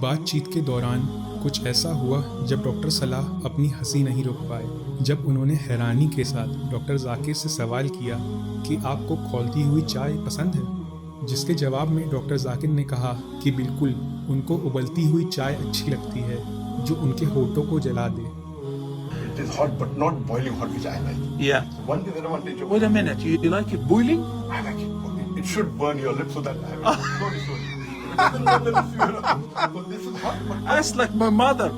بات چیت کے دوران کچھ ایسا ہوا جب ڈاکٹر صلاح اپنی ہنسی نہیں روک پائے جب انہوں نے حیرانی کے ساتھ ڈاکٹر ذاکر سے سوال کیا کہ آپ کو کھولتی ہوئی چائے پسند ہے، جس کے جواب میں ڈاکٹر ذاکر نے کہا کہ بالکل، ان کو ابلتی ہوئی چائے اچھی لگتی ہے جو ان کے ہونٹوں کو جلا دے۔ It is hot but not boiling hot, which I like. Yeah. One disadvantage of Wait a minute, you like it boiling? I like it boiling. It should burn your lips so that I will slowly. If it doesn't burn the lips, you know. So this is hot but That's like my mother.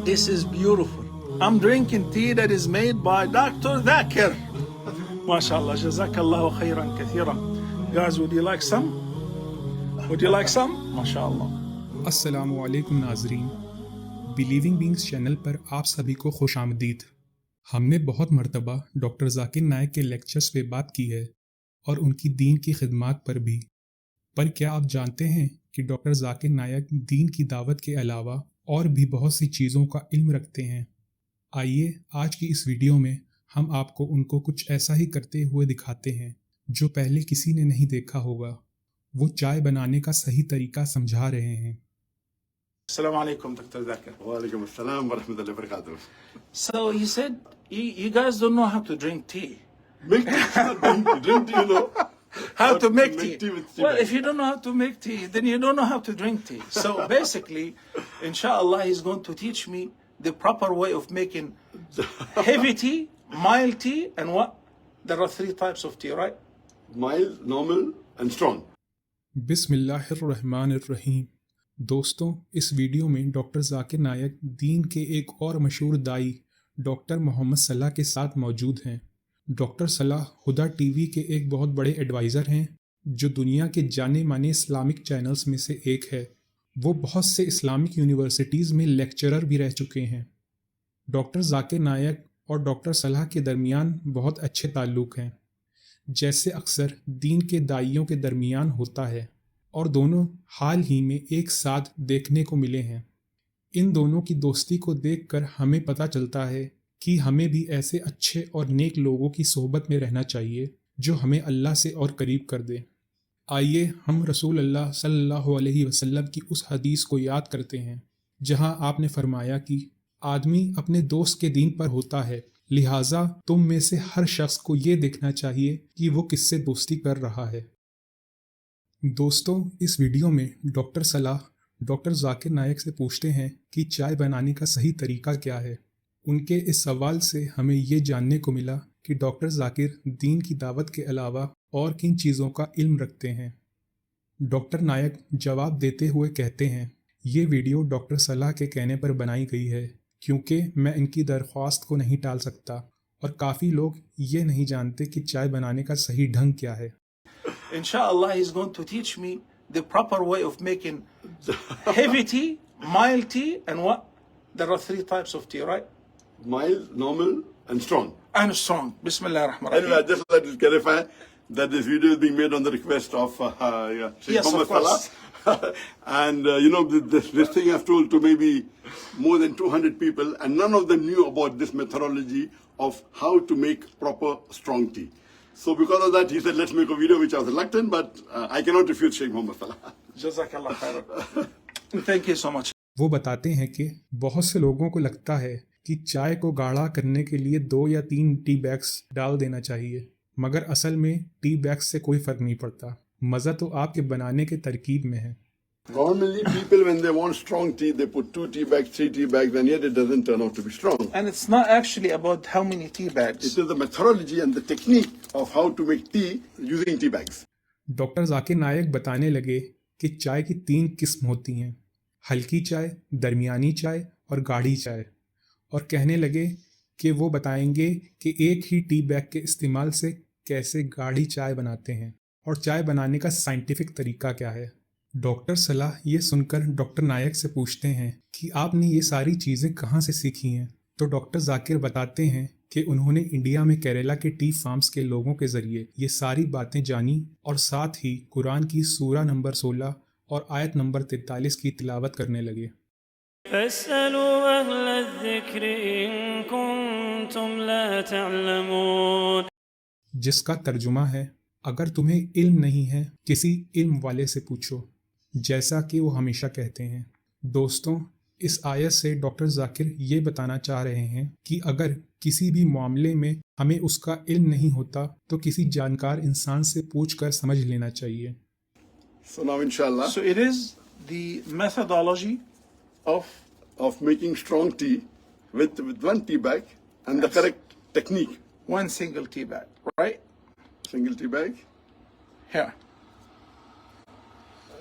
This is beautiful. I'm drinking tea that is made by Dr. Zakir. MashaAllah, Jazakallahu khairan kathiran. Guys, would you like some? Would you like some? MashaAllah. السلام علیکم ناظرین، believing beings channel پر آپ سبھی کو خوش آمدید۔ ہم نے بہت مرتبہ ڈاکٹر ذاکر نائک کے لیکچرز پہ بات کی ہے اور ان کی دین کی خدمات پر بھی، پر کیا آپ جانتے ہیں کہ ڈاکٹر ذاکر نائک دین کی دعوت کے علاوہ اور بھی بہت سی چیزوں کا علم رکھتے ہیں؟ آئیے آج کی اس ویڈیو میں ہم آپ کو ان کو کچھ ایسا ہی کرتے ہوئے دکھاتے ہیں جو پہلے کسی نے نہیں دیکھا ہوگا۔ وہ چائے بنانے کا صحیح طریقہ سمجھا رہے ہیں۔ Assalamu alaikum, Dr. Zakir. Wa alaikum assalam wa rahmatullahi wa barakatuh. So you said you guys don't know how to drink tea. Make tea, drink tea, you know. How to make Make tea? tea with tea Well, bag. if you don't know how to make tea, then you don't know how to drink tea. So basically, inshallah, he's going to teach me the proper way of making heavy tea, mild tea, and what? There are 3 types of tea, right? Mild, normal and strong. بسم اللہ الرحمن الرحیم۔ دوستوں، اس video میں doctor Zakir Naik دین کے ایک اور مشہور دائی ڈاکٹر محمد صلاح کے ساتھ موجود ہیں۔ ڈاکٹر صلاح ہدا ٹی وی کے ایک بہت بڑے ایڈوائزر ہیں جو دنیا کے جانے مانے اسلامک چینلز میں سے ایک ہے۔ وہ بہت سے اسلامک یونیورسٹیز میں لیکچرر بھی رہ چکے ہیں۔ ڈاکٹر ذاکر نائک اور ڈاکٹر صلاح کے درمیان بہت اچھے تعلق ہیں، جیسے اکثر دین کے دائیوں کے درمیان ہوتا ہے، اور دونوں حال ہی میں ایک ساتھ دیکھنے کو ملے ہیں۔ ان دونوں کی دوستی کو دیکھ کر ہمیں پتہ چلتا ہے کہ ہمیں بھی ایسے اچھے اور نیک لوگوں کی صحبت میں رہنا چاہیے جو ہمیں اللہ سے اور قریب کر دے۔ آئیے ہم رسول اللہ صلی اللہ علیہ وسلم کی اس حدیث کو یاد کرتے ہیں جہاں آپ نے فرمایا کہ آدمی اپنے دوست کے دین پر ہوتا ہے، لہٰذا تم میں سے ہر شخص کو یہ دیکھنا چاہیے کہ وہ کس سے دوستی کر رہا ہے۔ دوستوں، اس ویڈیو میں ڈاکٹر صلاح ڈاکٹر ذاکر نائک سے پوچھتے ہیں کہ چائے بنانے کا صحیح طریقہ کیا ہے۔ ان کے اس سوال سے ہمیں یہ جاننے کو ملا کہ ڈاکٹر ذاکر دین کی دعوت کے علاوہ اور کن چیزوں کا علم رکھتے ہیں۔ ڈاکٹر نائک جواب دیتے ہوئے کہتے ہیں، یہ ویڈیو ڈاکٹر صلاح کے کہنے پر بنائی گئی ہے کیونکہ میں ان کی درخواست کو نہیں ٹال سکتا، اور کافی لوگ یہ نہیں جانتے کہ چائے بنانے کا صحیح ڈھنگ کیا ہے۔ Inshallah, he's going to teach me the proper way of making heavy tea, mild tea, and what? There are 3 types of tea, right? Mild, normal and strong. And strong. Bismillah ar-Rahman Anyway, I ar-Rahim. just like to clarify that this video is being made on the request of Sheikh Yes, of Mohammed course. Salah. And this thing I've told to maybe more than 200 people, and none of them knew about this methodology of how to make proper strong tea. So because of that, he said, let's make a video, which I was reluctant, but I cannot refuse Sheikh Mohammed Salah. Jazakallah khairan. Thank you so much. وہ بتاتے ہیں کہ بہت سے لوگوں کو لگتا ہے کہ چائے کو گاڑھا کرنے کے لیے 2 یا 3 ٹی بیگز ڈال دینا چاہیے، مگر اصل میں ٹی بیگز سے کوئی فرق نہیں پڑتا، مزہ تو آپ کے بنانے کے ترکیب میں ہے۔ Normally, people, when they want strong tea, they put 2 tea bags, 3 tea bags, and yet it doesn't turn out to be strong. And it's not actually about how many tea bags. It is the methodology and the technique of how to make tea using tea bags. Doctor Zakir Naik بتانے لگے کہ چائے کی 3 قسم ہوتی ہیں، ہلکی چائے، درمیانی چائے اور گاڑھی چائے، اور کہنے لگے کہ وہ بتائیں گے کہ ایک ہی ٹی بیگ کے استعمال سے کیسے گاڑھی چائے بناتے ہیں اور چائے بنانے کا سائنٹیفک طریقہ کیا ہے۔ ڈاکٹر صلاح یہ سن کر ڈاکٹر نائک سے پوچھتے ہیں کہ آپ نے یہ ساری چیزیں کہاں سے سیکھی ہیں؟ تو ڈاکٹر ذاکر بتاتے ہیں کہ انہوں نے انڈیا میں کیرلا کے ٹی فارمز کے لوگوں کے ذریعے یہ ساری باتیں جانی، اور ساتھ ہی قرآن کی سورہ نمبر 16 اور آیت نمبر 43 کی تلاوت کرنے لگے۔ فاسألوا أهل الذكر إن كنتم لا تعلمون، جس کا ترجمہ ہے، اگر تمہیں علم نہیں ہے کسی علم والے سے پوچھو، جیسا کہ وہ ہمیشہ کہتے ہیں۔ दोस्तों, इस आयत से डॉक्टर जाकिर ये बताना चाह रहे हैं कि अगर किसी भी मामले में हमें उसका इल्म नहीं होता तो किसी जानकार इंसान से पूछकर समझ लेना चाहिए। So now inshallah, So it is the methodology of making strong tea with one tea bag and the correct technique. one single tea bag, right? Single tea bag. Here.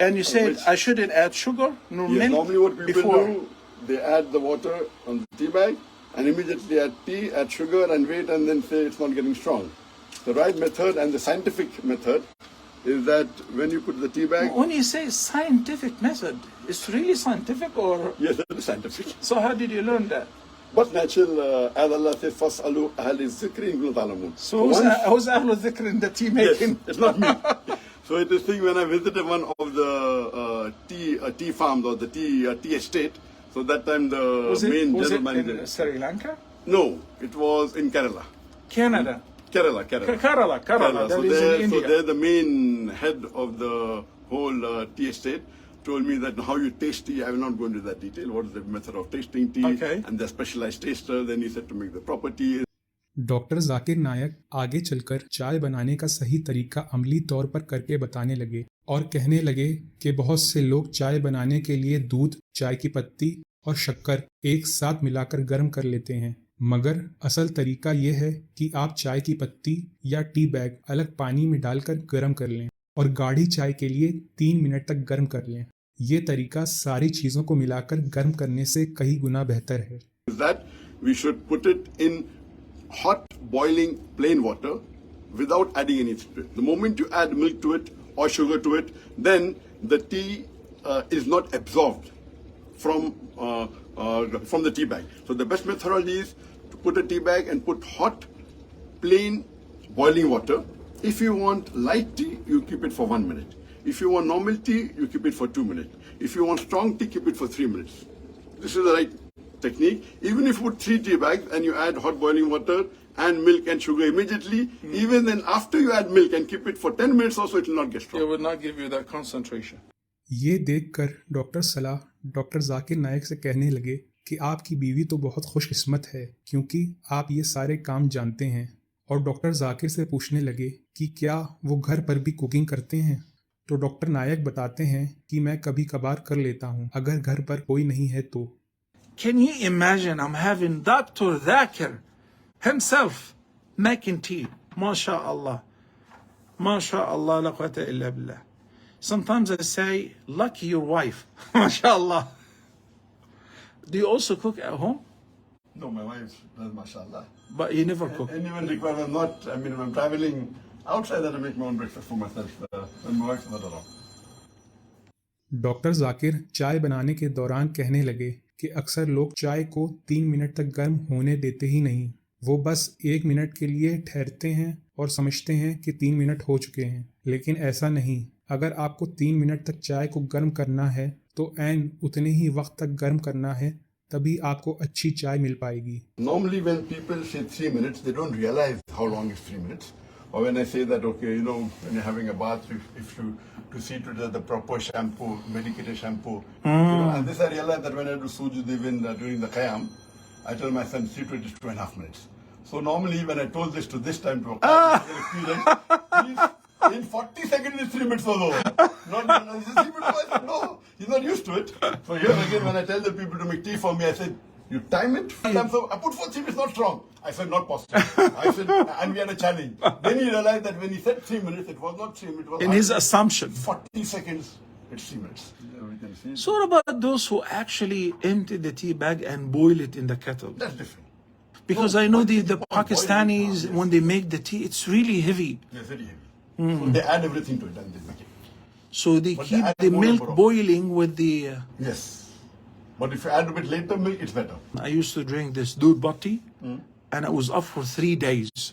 And you said which- I shouldn't add sugar, no Yes, milk normally what people before. do, they add the water on the tea bag and immediately add tea, add sugar and wait and then say it's not getting strong. The right method and the scientific method is that when you put the tea bag, When you say scientific method, it's really scientific or? yes, that is scientific. So how did you learn that? But natural, as Allah says, فَاسْأَلُوا أَهْلِ الذِّكْرِ إِن كُنتُمْ تَعْلَمُونَ. So who's Ahlul Dhikr in the tea Yes, making? it's not me. So it is thing when I visited one of the tea farms or the tea estate. So that time the Was main it general manager. in Sri Lanka? No, it was in Kerala. Canada? Kerala. Kerala, that So is there, in India. so there the main head of the whole tea estate told me that how you taste tea. I will not go into that detail. What is the method of tasting tea? Okay. And the specialized taster. Then he said to make the proper tea. Doctor Zakir Naik आगे चलकर चाय बनाने का सही तरीका अमली तौर पर करके बताने लगे और कहने लगे कि बहुत से लोग चाय बनाने के लिए दूध, चाय की पत्ती और शक्कर एक साथ मिलाकर गर्म कर लेते हैं, मगर असल तरीका यह है कि आप चाय की पत्ती या टी बैग अलग पानी में डालकर गर्म कर लें और गाढ़ी चाय के लिए 3 मिनट तक गर्म कर लें। ये तरीका सारी चीज़ों को मिलाकर गर्म करने से कई गुना बेहतर है। That we should put it in hot boiling plain water without adding anything to it. The moment you add milk to it or sugar to it, then the tea is not absorbed from the tea bag. So the best methodology is to put a tea bag and put hot plain boiling water. If you want light tea, you keep it for 1 minute. If you want normal tea, you keep it for 2 minutes. If you want strong tea, keep it for 3 minutes. This is the right technique. Even if you put 3 tea bags and you add hot boiling water and milk and sugar immediately, even then after you add milk and keep it for 10 minutes also, it will not get strong. It would not give you that concentration. ये देखकर doctor सलाह doctor Zakir नायक से कहने लगे कि आपकी बीवी तो बहुत खुशकिस्मत है क्योंकि आप ये सारे काम जानते हैं, और डॉक्टर जाकिर से पूछने लगे कि क्या वो घर पर भी कुकिंग करते हैं। तो डॉक्टर नायक बताते हैं कि मैं कभी कभार कर लेता हूँ अगर घर पर कोई नहीं है तो। Can you imagine I'm having Dr. Zakir himself making tea? MashaAllah. MashaAllah, la quwwata illa billah. Sometimes I say, lucky your wife. MashaAllah. Do you also cook at home? No, my wife does, mashallah. But you never cook. And even require not, I mean, when I'm traveling outside, that I make my own breakfast for myself when my wife's not around. Doctor Zakir चाय बनाने के दौरान कहने लगे कि अक्सर लोग चाय को 3 मिनट तक गर्म होने देते ही नहीं, वो बस 1 मिनट के लिए ठहरते हैं और समझते हैं कि 3 मिनट हो चुके हैं, लेकिन ऐसा नहीं। अगर आपको 3 मिनट तक चाय को गर्म करना है तो ऐन उतने ही वक्त तक गर्म करना है, तभी आपको अच्छी चाय मिल पाएगी। Normally when people say 3 minutes, they don't realize how long is 3 minutes. Or when I say that, okay, you know, when you're having a bath, if you to see to the proper shampoo, medicated shampoo. You know, and this I realized that when I do sujud even during the qiyam, I tell my son, see to it is 2.5 minutes. So normally when I told this to this time to a experience, in 40 seconds it's 3 minutes or so. Not 3 minutes. I said, no, he's not used to it. So here again, when I tell the people to make tea for me, I said, you time it. So I put 4 minutes, not strong. I said, not possible. I said, and we had a challenge. Then he realized that when he said 3 minutes, it was not 3 minutes. It was In his assumption. 40 seconds, it's 3 minutes. So what about those who actually empty the tea bag and boil it in the kettle? That's different. Because I know the Pakistanis, when they make the tea, it's really heavy. Yes, very heavy. So they add everything to it and they make it. So they But keep they add the more and milk more. boiling with the... Yes. But if you add a bit later milk, it's better. I used to drink this doodh bhatti, and I was up for 3 days.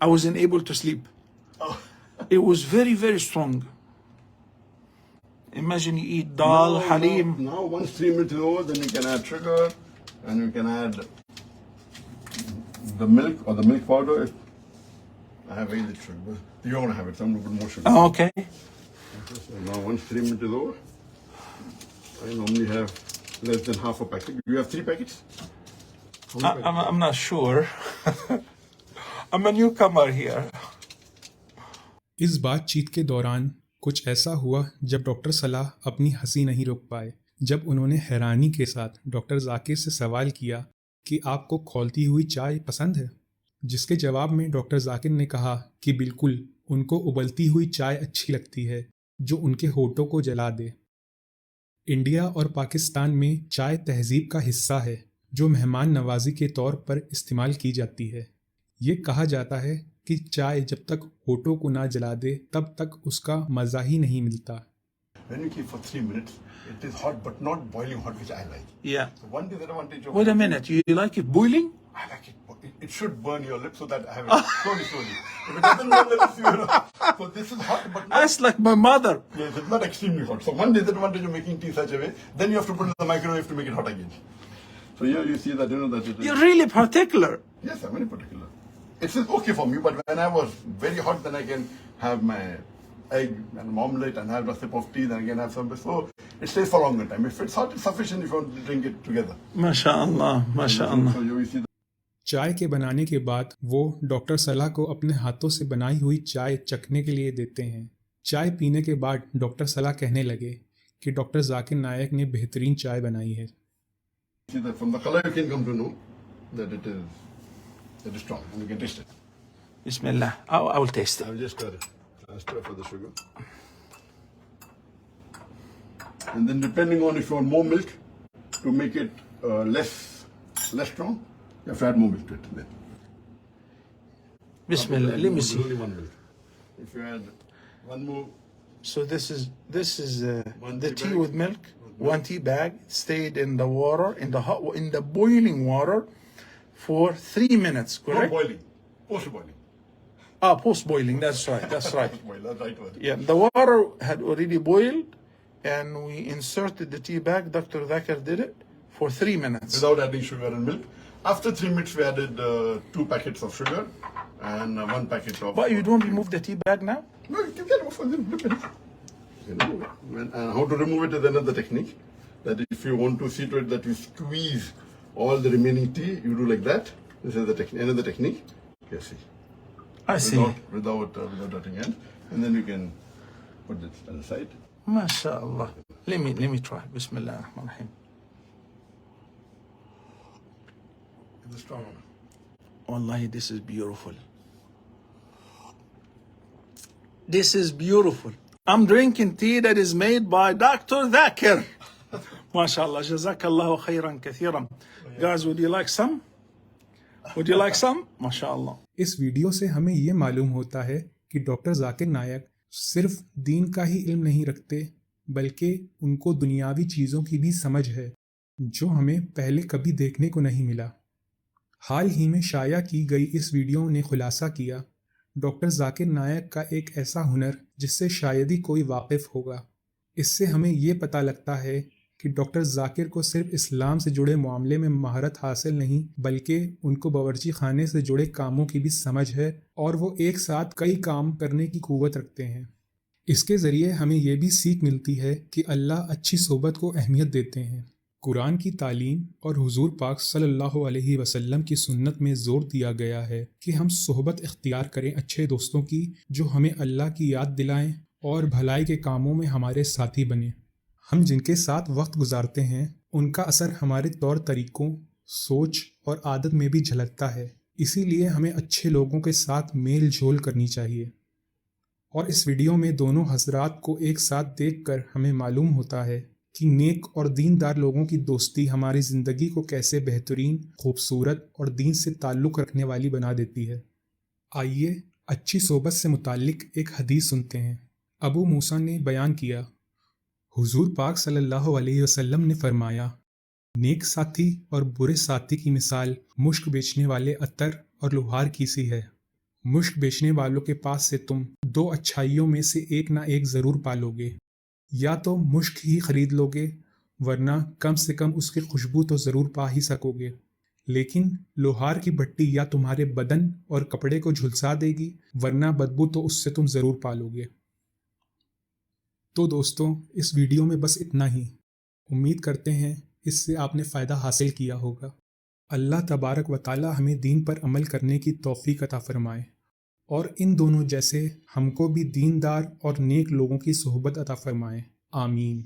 I wasn't able to sleep. Oh. It was very, very strong. Imagine you eat dal, halim. Now, once 3 minutes is over, then you can add sugar and you can add the milk or the milk powder. I have added sugar. You don't want to have it, so I'm going to put more sugar. Oh, okay. So now, once 3 minutes is over, I normally have less than half a packet. Do you have 3 packets? I'm not sure. I'm a newcomer here. इस बातचीत के दौरान कुछ ऐसा हुआ जब doctor सलाह अपनी हंसी नहीं रोक पाए जब उन्होंने हैरानी के साथ डॉक्टर जाकिर से सवाल किया कि आपको खौलती हुई चाय पसंद है, जिसके जवाब में डॉक्टर जाकिर ने कहा कि बिल्कुल, उनको उबलती हुई चाय अच्छी लगती है जो उनके होठों को जला दे। इंडिया और पाकिस्तान में चाय तहजीब का हिस्सा है जो मेहमान नवाजी के तौर पर इस्तेमाल की जाती है। ये कहा जाता है कि चाय जब तक होठों को ना जला दे तब तक उसका मज़ा ही नहीं मिलता। When you keep for 3 minutes, it is hot but not boiling hot, which I like. Yeah. So one disadvantage of Wait a minute. You like it boiling? I like it. It should burn your lips so that I have it slowly, slowly. If it doesn't burn the lips, you know. So this is hot but not. That's like my mother. Yes, it's not extremely hot. So one disadvantage of making tea such a way, then you have to put it in the microwave to make it hot again. So here you see that, you know, that it is. You're really particular. Yes, I'm very particular. It's okay for me, but when I was very hot, then I can have my egg and omelette and have a sip of tea, then again have some. So it stays for a longer time. If it's hot, it's sufficient if you want to drink it together. MashaAllah, MashaAllah. So you see that. चाय के बनाने के बाद वो doctor सलाह को अपने हाथों से बनाई हुई चाय चखने के लिए देते हैं। चाय पीने के बाद डॉक्टर सलाह कहने लगे कि डॉक्टर जाकिर नायक ने बेहतरीन चाय बनाई है। See that from the color you can come to know that it is strong and you can taste it. Bismillah. I will taste it. I will just stir for the sugar. And then depending on if you want more milk to make it less strong, you have to add more milk to it then. Bismillah. Let me see. Only one milk. If you add one more. So this is One the tea tea bag. with milk. 1 tea bag stayed in the water, in the boiling water for 3 minutes, Not correct? boiling, post boiling. Post boiling. That's right. That's right. Post boil, that's right word. Yeah, the water had already boiled, and we inserted the tea bag. Dr. Zakir did it for 3 minutes. Without adding sugar and milk. After 3 minutes, we added 2 packets of sugar and 1 packet of. But you don't remove the tea bag now? No, you can remove it. Look at it. You know, and how to remove it is another technique. That if you want to see to it that you squeeze all the remaining tea, you do like that. This is the another technique. Okay, see. I see. Without touching hand, and then you can put this on the side. MashaAllah. Let me try. Bismillah ar-Rahman ar-Rahim. It's a strong one. Wallahi, this is beautiful. This is beautiful. I'm drinking tea that is made by Dr. Zakir. MashaAllah. Jazakallahu khairan kathiran. Guys, would you like some? Would you like some? MashaAllah. इस video से हमें ये मालूम होता है कि doctor Zakir नायक सिर्फ दीन का ही इल्म नहीं रखते बल्कि उनको दुनियावी चीज़ों की भी समझ है जो हमें पहले कभी देखने को नहीं मिला। हाल ही में शाया की गई इस वीडियो ने खुलासा किया डॉक्टर जाकिर नायक का एक ऐसा हुनर जिससे शायद ही कोई वाकिफ़ होगा। इससे हमें ये पता लगता है कि डॉक्टर जाकिर को सिर्फ इस्लाम से जुड़े मामले में महारत हासिल नहीं बल्कि उनको बावर्ची खाने से जुड़े कामों की भी समझ है और वो एक साथ कई काम करने की क़ुव्वत रखते हैं। इसके ज़रिए हमें ये भी सीख मिलती है कि अल्लाह अच्छी सोबत को अहमियत देते हैं। कुरान की तालीम और हुजूर पाक सल्लल्लाहु अलैहि वसल्लम की सुन्नत में ज़ोर दिया गया है कि हम सोहबत इख्तियार करें अच्छे दोस्तों की जो हमें अल्लाह की याद दिलाएं और भलाई के कामों में हमारे साथी बने। हम जिनके साथ वक्त गुजारते हैं उनका असर हमारे तौर तरीक़ों, सोच और आदत में भी झलकता है। इसीलिए हमें अच्छे लोगों के साथ मेल जोल करनी चाहिए। और इस वीडियो में दोनों हज़रात को एक साथ देखकर हमें मालूम होता है कि नेक और दीनदार लोगों की दोस्ती हमारी ज़िंदगी को कैसे बेहतरीन, खूबसूरत और दीन से ताल्लुक़ रखने वाली बना देती है। आइए अच्छी सोबत से मुताल्लिक़ एक हदीस सुनते हैं। अबू मूसा ने बयान किया, हुजूर पाक सल्लल्लाहु अलैहि वसल्लम ने फरमाया, नेक साथी और बुरे साथी की मिसाल मुश्क बेचने वाले अतर और लोहार की सी है। मुश्क बेचने वालों के पास से तुम 2 अच्छाइयों में से एक ना एक ज़रूर पालोगे, या तो मुश्क ही खरीद लोगे वरना कम से कम उसकी खुशबू तो ज़रूर पा ही सकोगे, लेकिन लोहार की भट्टी या तुम्हारे बदन और कपड़े को झुलसा देगी वरना बदबू तो उससे तुम ज़रूर पालोगे। तो दोस्तों, इस वीडियो में बस इतना ही। उम्मीद करते हैं اس سے آپ نے فائدہ حاصل کیا ہوگا۔ اللہ تبارک و تعالی ہمیں دین پر عمل کرنے کی توفیق عطا فرمائے، اور ان دونوں جیسے ہم کو بھی دیندار اور نیک لوگوں کی صحبت عطا فرمائے، آمین۔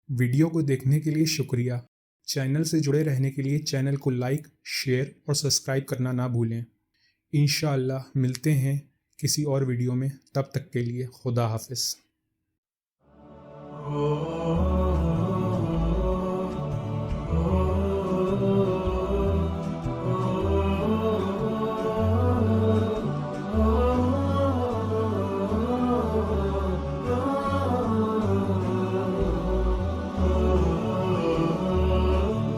ویڈیو کو دیکھنے کے لیے شکریہ۔ چینل سے جڑے رہنے کے لیے چینل کو لائک، شیئر اور سبسکرائب کرنا نہ بھولیں۔ انشاءاللہ ملتے ہیں کسی اور ویڈیو میں، تب تک کے لیے خدا حافظ۔ oh